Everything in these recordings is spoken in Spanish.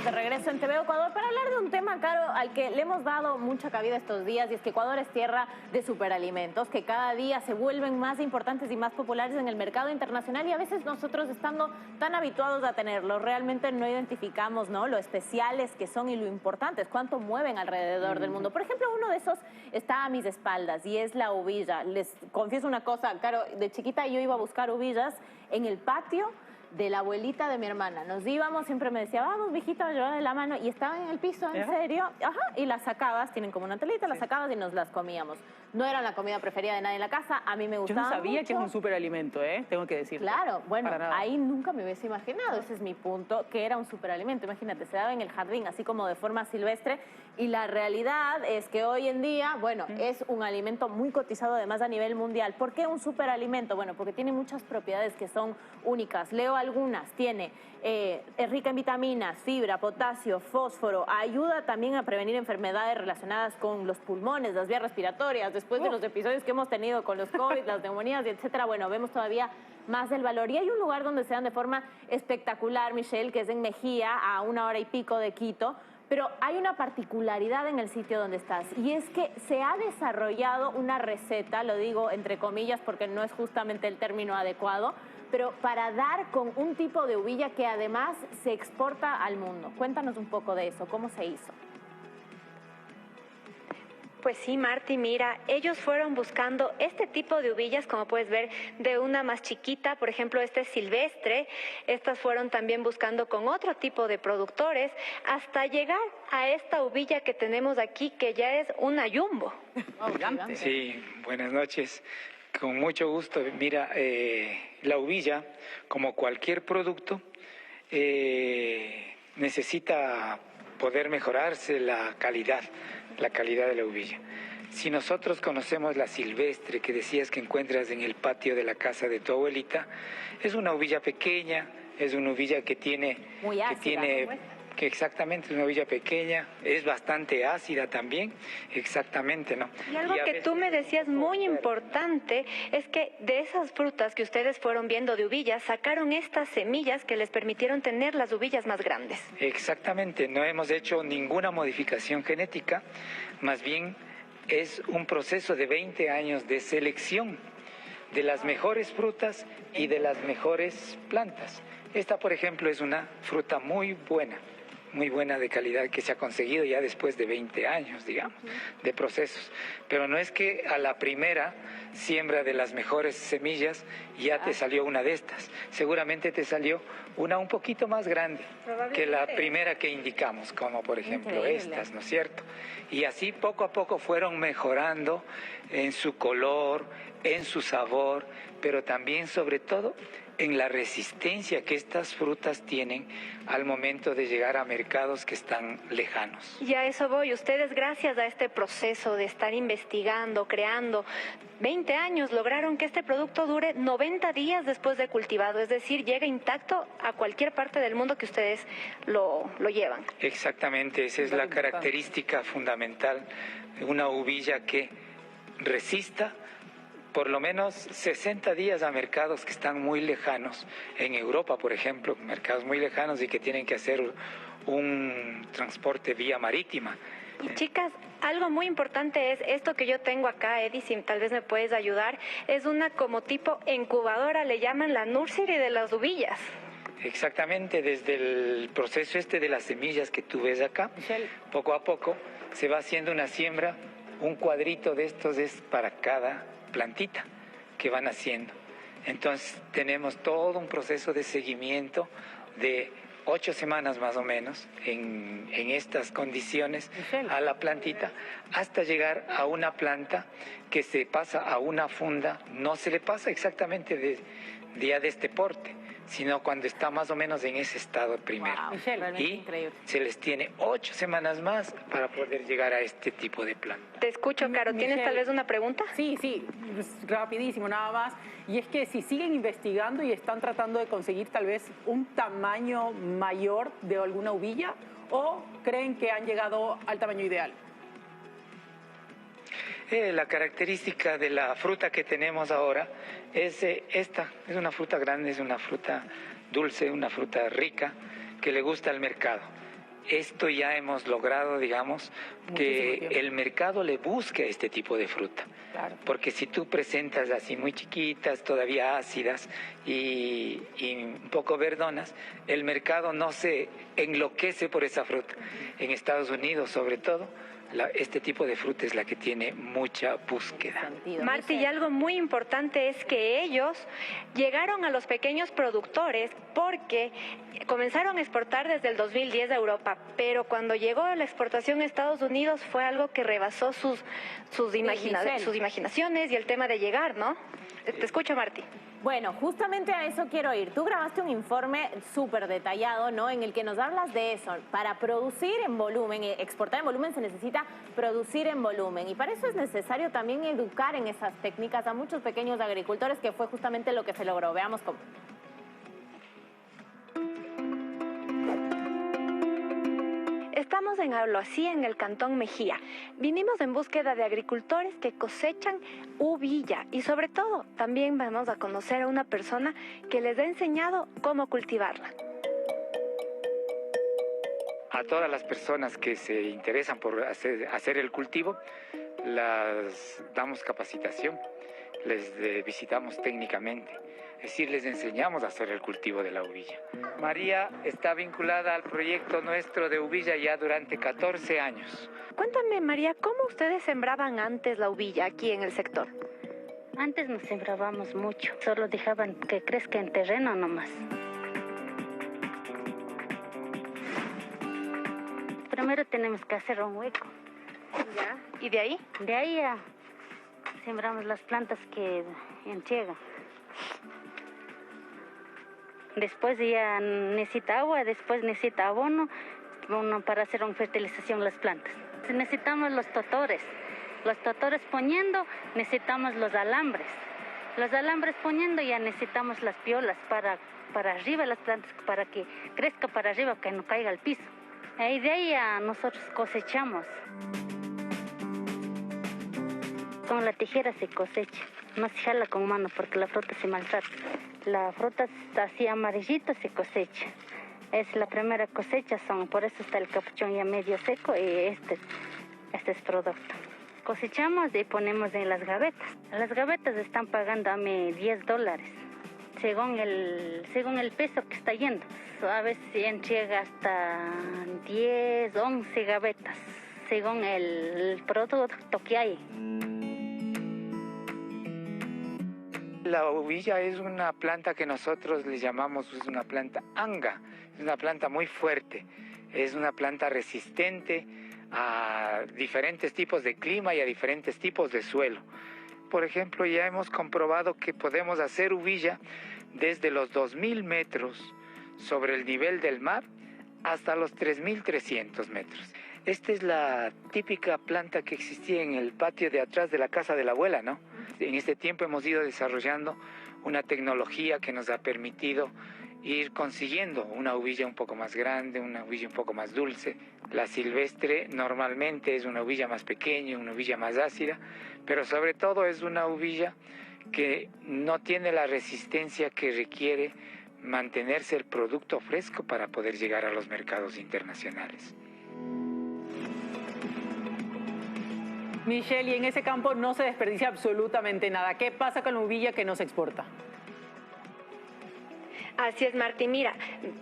estamos de regreso en TV Ecuador para hablar de un tema, Caro, al que le hemos dado mucha cabida estos días, y es que Ecuador es tierra de superalimentos que cada día se vuelven más importantes y más populares en el mercado internacional, y a veces nosotros, estando tan habituados a tenerlos, realmente no identificamos, ¿no?, lo especiales que son y lo importantes, cuánto mueven alrededor del mundo. Por ejemplo, uno de esos está a mis espaldas y es la uvilla. Les confieso una cosa, Caro, de chiquita yo iba a buscar uvillas en el patio de la abuelita de mi hermana. Nos íbamos, siempre me decía, vamos, mijita, a llevar de la mano, y estaban en el piso, en serio, y las sacabas, tienen como una telita, las sacabas y nos las comíamos. No era la comida preferida de nadie en la casa, a mí me gustaba. Yo no sabía mucho. que es un superalimento, tengo que decirlo. Claro, bueno, ahí nunca me hubiese imaginado, ese es mi punto, que era un superalimento. Imagínate, se daba en el jardín, así como de forma silvestre, y la realidad es que hoy en día, bueno, es un alimento muy cotizado además a nivel mundial. ¿Por qué un superalimento? Bueno, porque tiene muchas propiedades que son únicas. Leo algunas. Tiene, es rica en vitaminas, fibra, potasio, fósforo, ayuda también a prevenir enfermedades relacionadas con los pulmones, las vías respiratorias. Después de los episodios que hemos tenido con los COVID, las neumonías, etcétera, bueno, vemos todavía más del valor. Y hay un lugar donde se dan de forma espectacular, Michelle, que es en Mejía, a 1 hora y pico de Quito. Pero hay una particularidad en el sitio donde estás, y es que se ha desarrollado una receta, lo digo entre comillas porque no es justamente el término adecuado, pero para dar con un tipo de uvilla que además se exporta al mundo. Cuéntanos un poco de eso, ¿cómo se hizo? Pues sí, Marti, mira, ellos fueron buscando este tipo de uvillas, como puedes ver, de una más chiquita, por ejemplo, este es silvestre, estas fueron también buscando con otro tipo de productores, hasta llegar a esta uvilla que tenemos aquí, que ya es una jumbo. Sí, buenas noches. Con mucho gusto. Mira, la uvilla, como cualquier producto, necesita poder mejorarse la calidad de la uvilla. Si nosotros conocemos la silvestre que decías que encuentras en el patio de la casa de tu abuelita, es una uvilla pequeña, es una uvilla que tiene... Muy ácida, que exactamente es una uvilla pequeña, es bastante ácida también, exactamente, ¿no? Y algo que tú me decías muy importante es que de esas frutas que ustedes fueron viendo de uvillas, sacaron estas semillas que les permitieron tener las uvillas más grandes. Exactamente, no hemos hecho ninguna modificación genética, más bien es un proceso de 20 años de selección de las mejores frutas y de las mejores plantas. Esta, por ejemplo, es una fruta muy buena de calidad que se ha conseguido ya después de 20 años, digamos, de procesos. Pero no es que a la primera siembra de las mejores semillas ya te salió una de estas. Seguramente te salió una un poquito más grande que la primera que indicamos, como por ejemplo estas, ¿no es cierto? Y así poco a poco fueron mejorando en su color, en su sabor, pero también sobre todo en la resistencia que estas frutas tienen al momento de llegar a mercados que están lejanos. Y a eso voy. Ustedes, gracias a este proceso de estar investigando, creando, 20 años lograron que este producto dure 90 días después de cultivado, es decir, llega intacto a cualquier parte del mundo que ustedes lo llevan. Exactamente, esa es la característica fundamental de una uvilla que resista por lo menos 60 días a mercados que están muy lejanos, en Europa, por ejemplo, mercados muy lejanos y que tienen que hacer un transporte vía marítima. Y chicas, algo muy importante es esto que yo tengo acá, Eddie, si tal vez me puedes ayudar, es una como tipo incubadora, le llaman la nursery de las uvillas. Exactamente, desde el proceso de las semillas que tú ves acá, poco a poco se va haciendo una siembra, un cuadrito de estos es para cada plantita que van haciendo. Entonces tenemos todo un proceso de seguimiento de 8 semanas más o menos en estas condiciones a la plantita hasta llegar a una planta que se pasa a una funda. No se le pasa exactamente de este porte, sino cuando está más o menos en ese estado primero. Y increíble. Se les tiene 8 semanas más para poder llegar a este tipo de planta. Te escucho, Caro. ¿Tienes tal vez una pregunta? Sí, rapidísimo, nada más. Y es que si siguen investigando y están tratando de conseguir tal vez un tamaño mayor de alguna uvilla, ¿o creen que han llegado al tamaño ideal? La característica de la fruta que tenemos ahora es esta, es una fruta grande, es una fruta dulce, una fruta rica que le gusta al mercado. esto ya hemos logrado, digamos, que el mercado le busque este tipo de fruta. Claro. Porque si tú presentas así muy chiquitas, todavía ácidas y un poco verdonas, el mercado no se enloquece por esa fruta. En Estados Unidos, sobre todo, este tipo de fruta es la que tiene mucha búsqueda. Marti, y algo muy importante es que ellos llegaron a los pequeños productores porque comenzaron a exportar desde el 2010 a Europa, pero cuando llegó la exportación a Estados Unidos fue algo que rebasó sus imaginaciones y el tema de llegar, ¿no? Te escucho, Marti. Bueno, justamente a eso quiero ir. Tú grabaste un informe súper detallado, ¿no? En el que nos hablas de eso. Para producir en volumen, exportar en volumen, se necesita producir en volumen. Y para eso es necesario también educar en esas técnicas a muchos pequeños agricultores, que fue justamente lo que se logró. Veamos cómo. Estamos en Abloasí, en el Cantón Mejía. Vinimos en búsqueda de agricultores que cosechan uvilla y sobre todo también vamos a conocer a una persona que les ha enseñado cómo cultivarla. A todas las personas que se interesan por hacer el cultivo, las damos capacitación, les visitamos técnicamente. Es decir, les enseñamos a hacer el cultivo de la uvilla. María está vinculada al proyecto nuestro de uvilla ya durante 14 años. Cuéntame, María, ¿cómo ustedes sembraban antes la uvilla aquí en el sector? Antes no sembrábamos mucho, solo dejaban que crezca en terreno nomás. Primero tenemos que hacer un hueco. ¿Ya? ¿Y de ahí? De ahí ya sembramos las plantas que enchiegan. Después ya necesita agua, después necesita abono para hacer una fertilización las plantas. Necesitamos los totores poniendo, necesitamos los alambres poniendo, ya necesitamos las piolas para arriba las plantas, para que crezca para arriba, que no caiga al piso. Y de ahí ya nosotros cosechamos. Con la tijera se cosecha, no se jala con mano porque la fruta se maltrata. La fruta está así amarillita, se cosecha. Es la primera cosecha, por eso está el capuchón ya medio seco y este es producto. Cosechamos y ponemos en las gavetas. Las gavetas están pagando a mí $10, según el peso que está yendo. A veces llega hasta 10, 11 gavetas, según el producto que hay. La uvilla es una planta que nosotros le llamamos, es una planta anga, es una planta muy fuerte, es una planta resistente a diferentes tipos de clima y a diferentes tipos de suelo. Por ejemplo, ya hemos comprobado que podemos hacer uvilla desde los 2.000 metros sobre el nivel del mar hasta los 3.300 metros. Esta es la típica planta que existía en el patio de atrás de la casa de la abuela, ¿no? En este tiempo hemos ido desarrollando una tecnología que nos ha permitido ir consiguiendo una uvilla un poco más grande, una uvilla un poco más dulce. La silvestre normalmente es una uvilla más pequeña, una uvilla más ácida, pero sobre todo es una uvilla que no tiene la resistencia que requiere mantenerse el producto fresco para poder llegar a los mercados internacionales. Michelle, y en ese campo no se desperdicia absolutamente nada. ¿Qué pasa con la uvilla que no se exporta? Así es, Marti. Mira,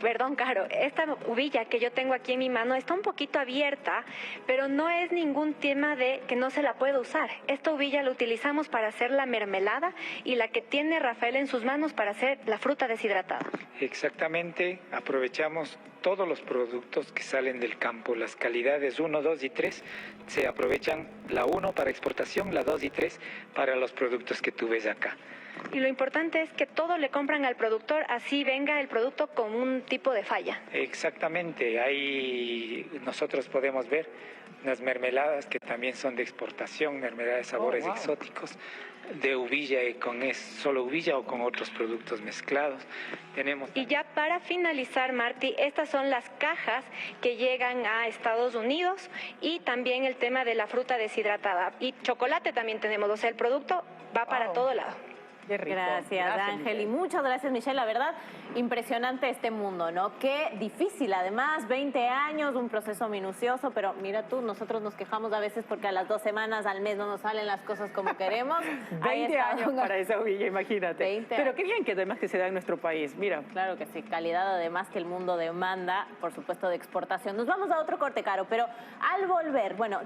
perdón, Caro, esta uvilla que yo tengo aquí en mi mano está un poquito abierta, pero no es ningún tema de que no se la pueda usar. Esta uvilla la utilizamos para hacer la mermelada y la que tiene Rafael en sus manos para hacer la fruta deshidratada. Exactamente, aprovechamos todos los productos que salen del campo, las calidades 1, 2 y 3, se aprovechan la 1 para exportación, la 2 y 3 para los productos que tú ves acá. Y lo importante es que todo le compran al productor, así venga el producto con un tipo de falla. Exactamente, ahí nosotros podemos ver unas mermeladas que también son de exportación, mermeladas de sabores exóticos, de uvilla y con solo uvilla o con otros productos mezclados. Y ya para finalizar, Marti, estas son las cajas que llegan a Estados Unidos y también el tema de la fruta deshidratada. Y chocolate también tenemos, o sea, el producto va para todo lado. Qué rico. Gracias, Ángel. Y muchas gracias, Michelle. La verdad, impresionante este mundo, ¿no? Qué difícil, además, 20 años, un proceso minucioso, pero mira tú, nosotros nos quejamos a veces porque a las 2 semanas, al mes no nos salen las cosas como queremos. 20 años para esa ovilla, imagínate. 20 pero años. qué bien que además que se da en nuestro país, mira. Claro que sí, calidad además que el mundo demanda, por supuesto, de exportación. Nos vamos a otro corte, Caro, pero al volver, bueno,